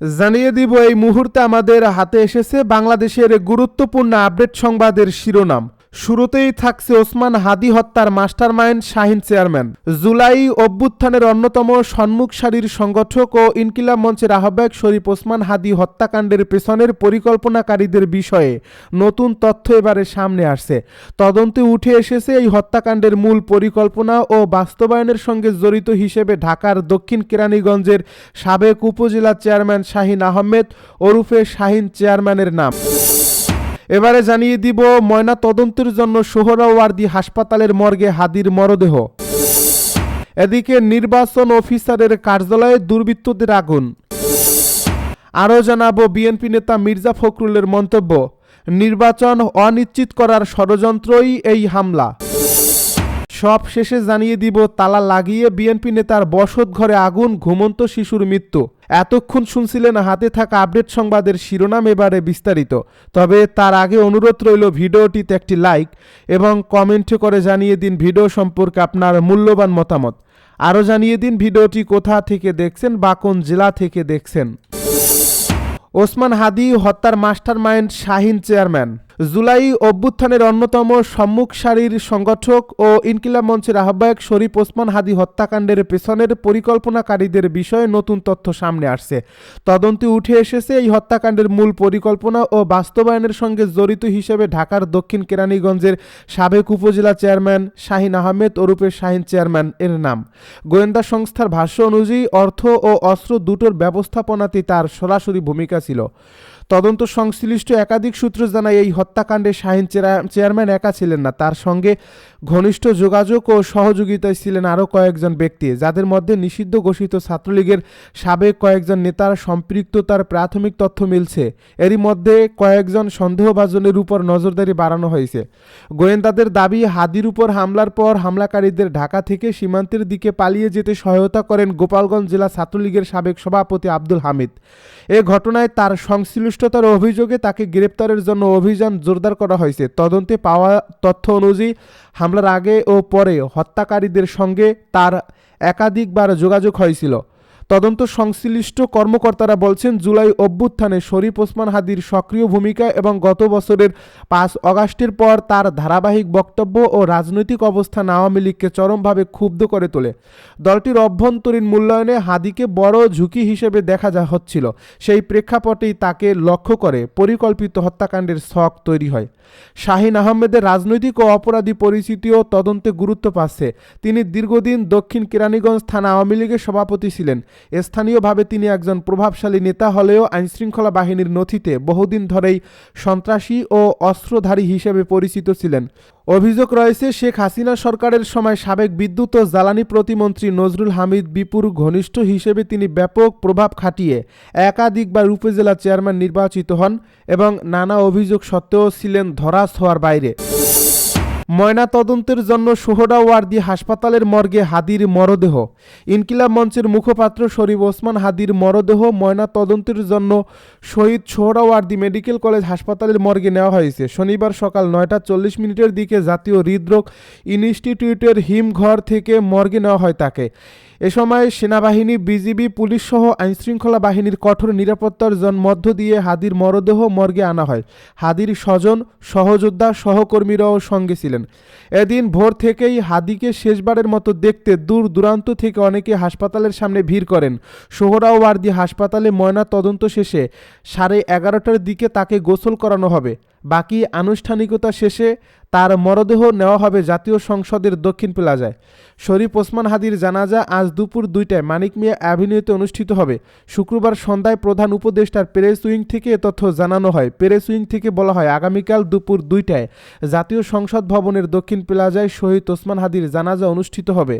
জানিয়ে দিব এই মুহূর্তে আমাদের হাতে এসেছে বাংলাদেশের গুরুত্বপূর্ণ আপডেট সংবাদের শিরোনাম। শুরুতেই থাকছে ওসমান হাদি হত্যার মাস্টারমাইন্ড শাহীন চেয়ারম্যান। জুলাই অভ্যুত্থানের অন্যতম সম্মুখ সারির সংগঠক ও ইনকিলাব মঞ্চের আহ্বায়ক শরীফ ওসমান হাদি হত্যাকাণ্ডের পেছনের পরিকল্পনাকারীদের বিষয়ে নতুন তথ্য এবারে সামনে আসছে। তদন্তে উঠে এসেছে এই হত্যাকাণ্ডের মূল পরিকল্পনা ও বাস্তবায়নের সঙ্গে জড়িত হিসেবে ঢাকার দক্ষিণ কেরানীগঞ্জের সাবেক উপজেলা চেয়ারম্যান শাহীন আহমেদ ওরফে শাহীন চেয়ারম্যানের নাম। এবারে জানিয়ে দিব ময়না তদন্তের জন্য সোহরাওয়ার্দী হাসপাতালের মর্গে হাদির মরদেহ। এদিকে নির্বাচন অফিসারের কার্যালয়ে দুর্বৃত্তদের আগুন। আরও জানাবো বিএনপি নেতা মির্জা ফখরুলের মন্তব্য, নির্বাচন অনিশ্চিত করার ষড়যন্ত্রই এই হামলা। সব শেষে জানিয়ে দিব তালা লাগিয়ে বিএনপি নেতার বসত ঘরে আগুন, ঘুমন্ত শিশুর মৃত্যু। এতক্ষণ শুনছিলেন হাতে থাকা আপডেট সংবাদের শিরোনাম, এবারে বিস্তারিত। তবে তার আগে অনুরোধ রইল ভিডিওটিতে একটি লাইক এবং কমেন্ট করে জানিয়ে দিন ভিডিও সম্পর্কে আপনার মূল্যবান মতামত। আরও জানিয়ে দিন ভিডিওটি কোথা থেকে দেখছেন বা কোন জেলা থেকে দেখছেন। ওসমান হাদি হত্যার মাস্টারমাইন্ড শাহীন চেয়ারম্যান। জুলাই অভ্যুত্থানের অন্যতম সম্মুখ সারির সংগঠক ও ইনকিলাব মঞ্চের আহ্বায়ক শরীফ ওসমান হাদি হত্যাকাণ্ডের পেছনের পরিকল্পনাকারীদের বিষয়ে নতুন তথ্য সামনে আসছে। তদন্তে উঠে এসেছে এই হত্যাকাণ্ডের মূল পরিকল্পনা ও বাস্তবায়নের সঙ্গে জড়িত হিসেবে ঢাকার দক্ষিণ কেরানীগঞ্জের সাবেক উপজেলা চেয়ারম্যান শাহীন আহমেদ ওরফে শাহীন চেয়ারম্যান এর নাম। গোয়েন্দা সংস্থার ভাষ্য অনুযায়ী অর্থ ও অস্ত্র দুটোর ব্যবস্থাপনাতে তার সরাসরি ভূমিকা ছিল। তদন্ত সংশ্লিষ্ট একাধিক সূত্র জানায় এই হত্যাকাণ্ডে শাহীন চেয়ারম্যান একা ছিলেন না, তার সঙ্গে ঘনিষ্ঠ যোগাযোগ ও সহযোগিতায় ছিলেন আরও কয়েকজন ব্যক্তি, যাদের মধ্যে নিষিদ্ধ ঘোষিত ছাত্রলীগের সাবেক কয়েকজন নেতার সম্পৃক্ততার প্রাথমিক তথ্য মিলছে। এরই মধ্যে কয়েকজন সন্দেহভাজনের উপর নজরদারি বাড়ানো হয়েছে। গোয়েন্দাদের দাবি, হাদির উপর হামলার পর হামলাকারীদের ঢাকা থেকে সীমান্তের দিকে পালিয়ে যেতে সহায়তা করেন গোপালগঞ্জ জেলা ছাত্রলীগের সাবেক সভাপতি আব্দুল হামিদ। এ ঘটনায় তার সংশ্লিষ্টতার অভিযোগে তাকে গ্রেপ্তারের জন্য অভিযান জোরদার করা হয়েছে। তদন্তে পাওয়া তথ্য অনুযায়ী হামলার আগে ও পরে হত্যাকারীদের সঙ্গে তার একাধিকবার যোগাযোগ হয়েছিল। তদন্ত সংশ্লিষ্ট কর্মকর্তারা বলছেন, জুলাই অভ্যুত্থানে শরীফ ওসমান হাদির সক্রিয় ভূমিকা এবং গত বছরের 5 আগস্টের পর তার ধারাবাহিক বক্তব্য ও রাজনৈতিক অবস্থান আওয়ামী লীগকে চরমভাবে ক্ষুব্ধ করে তোলে। দলটির অভ্যন্তরীণ মূল্যায়নে হাদিকে বড় ঝুঁকি হিসেবে দেখা হচ্ছিল। সেই প্রেক্ষাপটেই তাকে লক্ষ্য করে পরিকল্পিত হত্যাকাণ্ডের ছক তৈরি হয়। শাহীন আহমেদের রাজনৈতিক ও অপরাধী পরিচিতিও তদন্তে গুরুত্ব পাচ্ছে। তিনি দীর্ঘদিন দক্ষিণ কেরানীগঞ্জ থানা আওয়ামী লীগের সভাপতি ছিলেন। স্থানীয়ভাবে তিনি একজন প্রভাবশালী নেতা হলেও আইনশৃঙ্খলা বাহিনীর নথিতে বহুদিন ধরেই সন্ত্রাসী ও অস্ত্রধারী হিসেবে পরিচিত ছিলেন। অভিযোগ রয়েছে, শেখ হাসিনা সরকারের সময় সাবেক বিদ্যুৎ ও জ্বালানি প্রতিমন্ত্রী নজরুল হামিদ বিপুর ঘনিষ্ঠ হিসেবে তিনি ব্যাপক প্রভাব খাটিয়ে একাধিকবার উপজেলা চেয়ারম্যান নির্বাচিত হন এবং নানা অভিযোগ সত্ত্বেও ছিলেন ধরা ছোঁয়ার বাইরে। ময়না তদন্তের জন্য সোহরাওয়ার্দী হাসপাতালের মর্গে হাদির মরদেহ। ইনকিলাব মঞ্চের মুখপাত্র শরীফ ওসমান হাদির মরদেহ ময়না তদন্তের জন্য শহীদ সোহরাওয়ার্দী মেডিকেল কলেজ হাসপাতালের মর্গে নেওয়া হয়েছে। শনিবার সকাল 9:40 দিকে জাতীয় হৃদরোগ ইনস্টিটিউটের হিমঘর থেকে মর্গে নেওয়া হয় তাকে। এ সময় সেনাবাহিনী, বিজিবি, পুলিশ সহ আইনশৃঙ্খলা বাহিনীর কঠোর নিরাপত্তার মধ্য দিয়ে হাদির মরদেহ মর্গে আনা হয়। হাদির স্বজন, সহযোদ্ধা, সহকর্মীরাও সঙ্গে ছিলেন। এদিন ভোর থেকেই হাদিকে শেষবারের মতো দেখতে দূর দূরান্ত থেকে অনেকে হাসপাতালের সামনে ভিড় করেন। সোহরাওয়ার্দী হাসপাতালে ময়না তদন্ত শেষে 11:30টার দিকে তাকে গোসল করানো হবে। বাকি আনুষ্ঠানিকতা শেষে তার মরদেহ নেওয়া হবে জাতীয় সংসদের দক্ষিণ প্লাজায়। শরীফ ওসমান হাদির জানাজা আজ দুপুর 2টায় মানিক মিয়া অ্যাভিনিউতে অনুষ্ঠিত হবে। শুক্রবার সন্ধ্যায় প্রধান উপদেষ্টার প্রেস উইং থেকে এ তথ্য জানানো হয়। প্রেস উইং থেকে বলা হয়, আগামীকাল দুপুর 2টায় জাতীয় সংসদ ভবনের দক্ষিণ প্লাজায় শহীদ ওসমান হাদির জানাজা অনুষ্ঠিত হবে।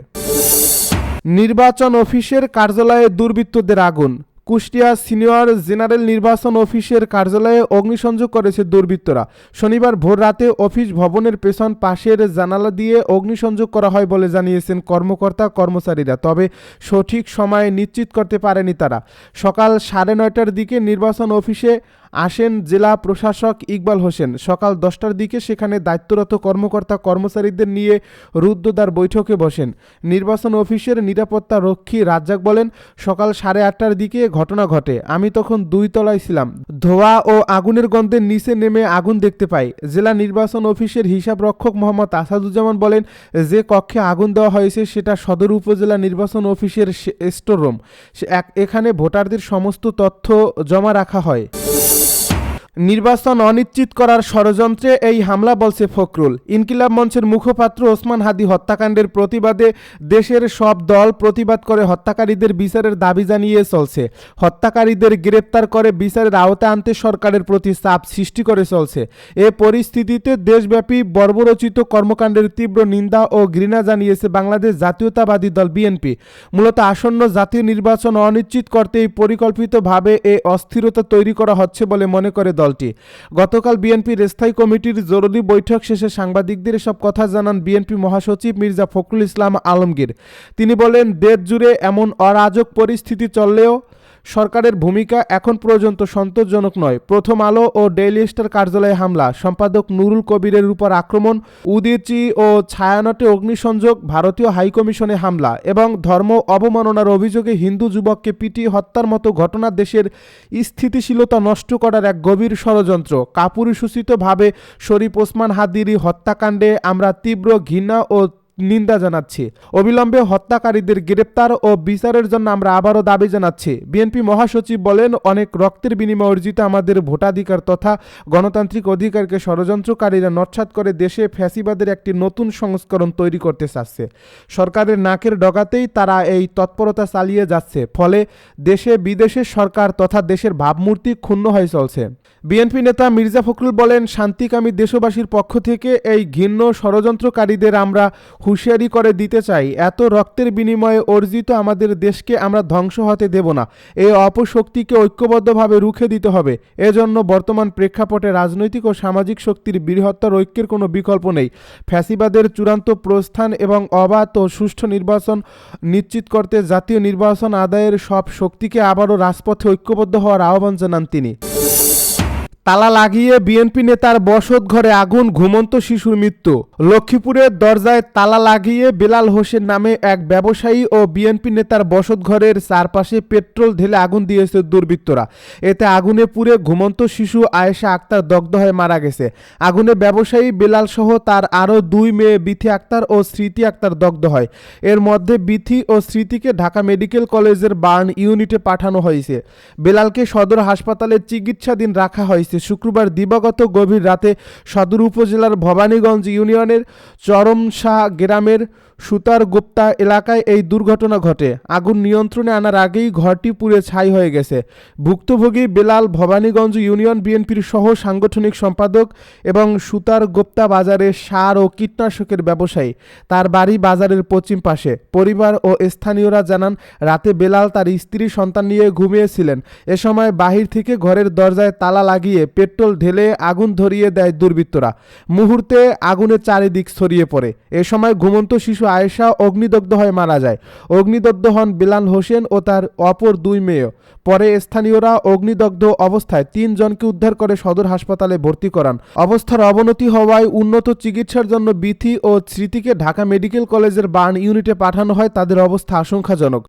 নির্বাচন অফিসের কার্যালয়ে দুর্বৃত্তদের আগুন। কুষ্টিয়া সিনিয়র জেনারেল নির্বাচন অফিসের কার্যালয়ে অগ্নিসংযোগ করেছে দুর্বৃত্তরা। শনিবার ভোর রাতে অফিস ভবনের পেছন পাশের জানালা দিয়ে অগ্নিসংযোগ করা হয় বলে জানিয়েছেন কর্মকর্তা কর্মচারীরা। তবে সঠিক সময়ে নিশ্চিত করতে পারেনি তারা। সকাল 9:30টার দিকে নির্বাচন অফিসে আসেন জেলা প্রশাসক ইকবাল হোসেন। সকাল 10টার দিকে সেখানে দায়িত্বরত কর্মকর্তা কর্মচারীদের নিয়ে রুদ্ধদ্বার বৈঠকে বসেন। নির্বাচন অফিসের নিরাপত্তা রক্ষী রাজ্জাক বলেন, সকাল 8:30টার দিকে ঘটনা ঘটে। আমি তখন 2 তলায় ছিলাম। ধোঁয়া ও আগুনের গন্ধের নিচে নেমে আগুন দেখতে পাই। জেলা নির্বাচন অফিসের হিসাব রক্ষক মোহাম্মদ আসাদুজ্জামান বলেন, যে কক্ষে আগুন দেওয়া হয়েছে সেটা সদর উপজেলা নির্বাচন অফিসের স্টোর রুম। এখানে ভোটারদের সমস্ত তথ্য জমা রাখা হয়। নির্বাচন অনিশ্চিত করার ষড়যন্ত্রে এই হামলা, বলছে ফখরুল। ইনকিলাব মঞ্চের মুখপাত্র ওসমান হাদি হত্যাকাণ্ডের প্রতিবাদে দেশের সব দল প্রতিবাদ করে হত্যাকারীদের বিচারের দাবি জানিয়ে চলছে। হত্যাকারীদের গ্রেপ্তার করে বিচারের আওতায় আনতে সরকারের প্রতি চাপ সৃষ্টি করে চলছে। এ পরিস্থিতিতে দেশব্যাপী বর্বরচিত কর্মকাণ্ডের তীব্র নিন্দা ও ঘৃণা জানিয়েছে বাংলাদেশ জাতীয়তাবাদী দল বিএনপি। মূলত আসন্ন জাতীয় নির্বাচন অনিশ্চিত করতেই পরিকল্পিতভাবে এ অস্থিরতা তৈরি করা হচ্ছে বলে মনে করে দলটি। গতকাল বিএনপির স্থায়ী কমিটির জরুরি বৈঠক শেষে সাংবাদিকদের এসব কথা জানান বিএনপি মহাসচিব মির্জা ফখরুল ইসলাম আলমগীর। তিনি বলেন, দেশ জুড়ে এমন অরাজক পরিস্থিতি চললেও সরকারের ভূমিকা এখন পর্যন্ত সন্তোষজনক নয়। প্রথম আলো ও ডেইলি স্টার কার্যালয়ে হামলা, সম্পাদক নুরুল কবিরের উপর আক্রমণ, উদীচী ও ছায়ানটে অগ্নিসংযোগ, ভারতীয় হাইকমিশনে হামলা এবং ধর্ম অবমাননার অভিযোগে হিন্দু যুবককে পিটিয়ে হত্যার মতো ঘটনা দেশের স্থিতিশীলতা নষ্ট করার এক গভীর ষড়যন্ত্র। কাপুরুষোচিতভাবে শরীফ ওসমান হাদির হত্যাকাণ্ডে আমরা তীব্র ঘৃণা ও নিন্দা জানাচ্ছি। অবিলম্বে হত্যাকারীদের গ্রেপ্তার ও বিচারের জন্য আমরা আবারও দাবি জানাচ্ছি। বিএনপি মহাসচিব বলেন, অনেক রক্তের বিনিময়ে অর্জিত আমাদের ভোটাধিকার তথা গণতান্ত্রিক অধিকারকে ষড়যন্ত্রকারীরা নস্যাৎ করে দেশে ফ্যাসিবাদের একটি নতুন সংস্করণ তৈরি করতে চাচ্ছে। সরকারের নাকের ডগাতেই তারা এই তৎপরতা চালিয়ে যাচ্ছে। ফলে দেশে বিদেশে সরকার তথা দেশের ভাবমূর্তি ক্ষুণ্ণ হয়ে চলছে। বিএনপি নেতা মির্জা ফখরুল বলেন, শান্তিকামী দেশবাসীর পক্ষ থেকে এই ঘৃণ্য ষড়যন্ত্রকারীদের আমরা হুঁশিয়ারি করে দিতে চাই, এত রক্তের বিনিময়ে অর্জিত আমাদের দেশকে আমরা ধ্বংস হতে দেব না। এই অপশক্তিকে ঐক্যবদ্ধভাবে রুখে দিতে হবে। এজন্য বর্তমান প্রেক্ষাপটে রাজনৈতিক ও সামাজিক শক্তির বৃহত্তর ঐক্যের কোনো বিকল্প নেই। ফ্যাসিবাদের চূড়ান্ত প্রস্থান এবং অবাধ ও সুষ্ঠু নির্বাচন নিশ্চিত করতে জাতীয় নির্বাচন আদায়ের সব শক্তিকে আবারও রাজপথে ঐক্যবদ্ধ হওয়ার আহ্বান জানান তিনি। তালা লাগিয়ে বিএনপি নেতার বসতঘরে আগুন, ঘুমন্ত শিশুর মৃত্যু। লক্ষ্মীপুরের দরজায় তালা লাগিয়ে বেলাল হোসেন নামে এক ব্যবসায়ী ও বিএনপি নেতার বসতঘরের চারপাশে পেট্রোল ঢেলে আগুন দিয়েছে দুর্বৃত্তরা। এতে আগুনে পুড়ে ঘুমন্ত শিশু আয়েশা আক্তার দগ্ধ হয়ে মারা গেছে। আগুনে ব্যবসায়ী বেলাল সহ তার আরও 2 মেয়ে বিথি আক্তার ও স্মৃতি আক্তার দগ্ধ হয়। এর মধ্যে বিথি ও স্মৃতিকে ঢাকা মেডিকেল কলেজের বার্ন ইউনিটে পাঠানো হয়েছে। বেলালকে সদর হাসপাতালে চিকিৎসাধীন রাখা হয়েছে। শুক্রবার দিবাগত গভীর রাতে সদর উপজেলার ভবানীগঞ্জ ইউনিয়নের চরমশাহ গ্রামের সুতার গুপ্তা এলাকায় এই দুর্ঘটনা ঘটে। আগুন নিয়ন্ত্রণে আনার আগেই ঘরটি পুড়ে ছাই হয়ে গেছে। ভুক্তভোগী বেলাল ভবানীগঞ্জ ইউনিয়ন বিএনপির সহ সাংগঠনিক সম্পাদক এবং সুতার গুপ্তা বাজারে সার ও কীটনাশকের ব্যবসায়ী। তার বাড়ি বাজারের পশ্চিম পাশে। পরিবার ও স্থানীয়রা জানান, রাতে বেলাল তার স্ত্রী সন্তান নিয়ে ঘুমিয়েছিলেন। এ সময় বাহির থেকে ঘরের দরজায় তালা লাগিয়ে পেট্রোল ঢেলে আগুন ধরিয়ে দেয় দুর্বৃত্তরা। মুহূর্তে আগুনের চারিদিক ছড়িয়ে পড়ে। এ সময় ঘুমন্ত শিশু আয়েশা অগ্নিদগ্ধ হয়ে মারা যায়। অগ্নিদগ্ধ হন বেলাল হোসেন ও তার অপর 2 মেয়ে। পরে স্থানীয়রা অগ্নিদগ্ধ অবস্থায় 3 জনকে উদ্ধার করে সদর হাসপাতালে ভর্তি করান। অবস্থার অবনতি হওয়ায় উন্নত চিকিৎসার জন্য বিথি ও স্মৃতিকে ঢাকা মেডিকেল কলেজের বার্ন ইউনিটে পাঠানো হয়। তাদের অবস্থা আশঙ্কাজনক।